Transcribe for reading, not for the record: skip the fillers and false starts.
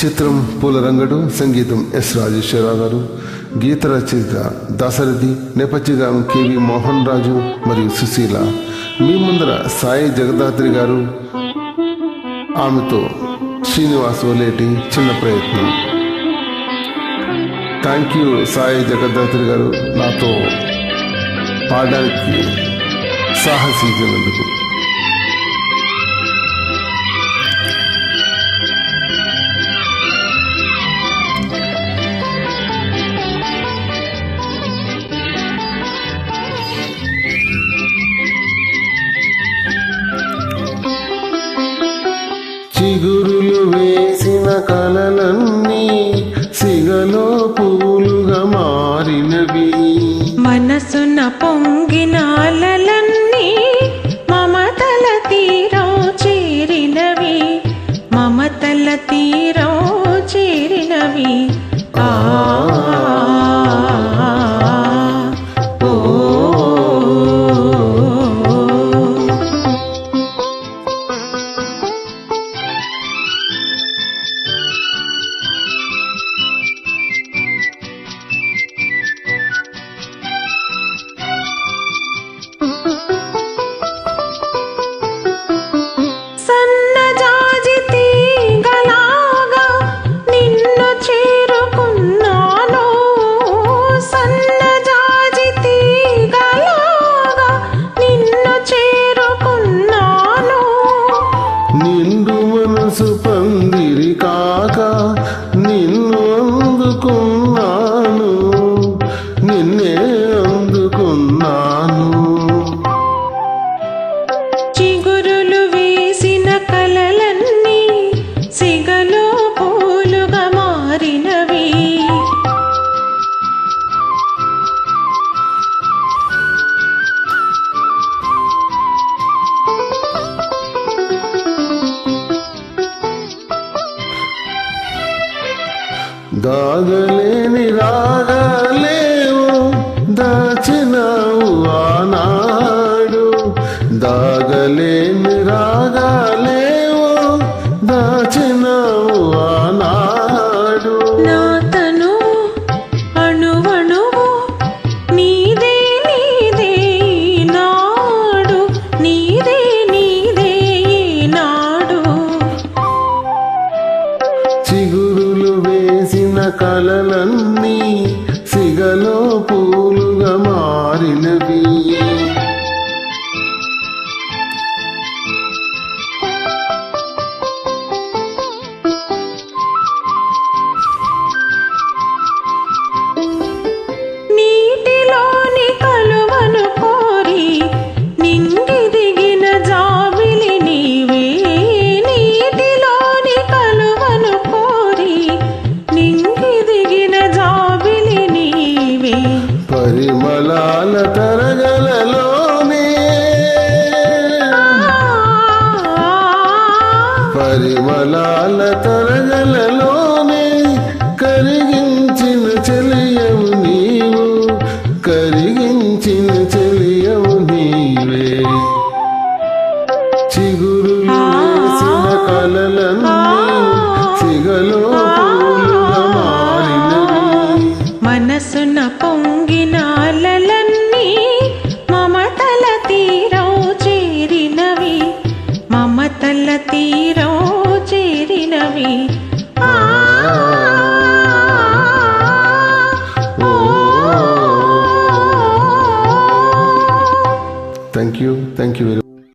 చిత్రం పూలరంగడు, సంగీతం ఎస్ రాజేశ్వరరావు గారు, గీత రచయిత దాశరథి, నేపథ్య గానం కెవి మోహన్ రాజు మరియు సుశీల. మీ ముందర సాయి జగదాత్రి గారు, ఆమెతో శ్రీనివాస్ ఓలేటి. చిన్న ప్రయత్నం. థ్యాంక్ యూ సాయి జగదాత్రి గారు, నాతో పాడడానికి సాహసించినందుకు. చిగురులు వేసిన కలలన్నీ సిగలో పూలుగా మారినవి, మనసున పొంగిన అలలన్నీ మమతల తీరం చేరినవి, మమతల తీరం చేరినవి. పందిరి కాక నిన్ను అందుకున్నాను, నిన్నే అందుకున్నాను. చిగురులు వేసిన కలలన్నీ సిగలో పూలుగా మారినవి, దాగలేని రాగలేవు దాచినావు ఆనాడు, దాగలేని రాగలేవు దాచినావు ఆనాడు. నా తను అణువణువు నీదే నీదే నాడు, నీదే నీదే నాడు. చిగురులు వేసిన కలలన్నీ సిగలో పూలుగా మారినవి, నీటిలోని కలువను కోరి నింగి దిగిన జాబిలి నీవే, నీటిలోని కలువను కోరి నింగి దిగిన జాబిలి నీవే. పరిమళాల తరగలలోనే పరిమళాల తరగలలోనే కరిగించిన చెలియవు నీవు, కరిగించిన చెలియవు నీవే. చిగురులు వేసిన కలలన్నీ సిగలో పూలుగా మారినవి, మనసున పొంగిన అలలన్నీ మమతల తీరం చేరినవి, మమతల తీరం చేరినవి. Thank you very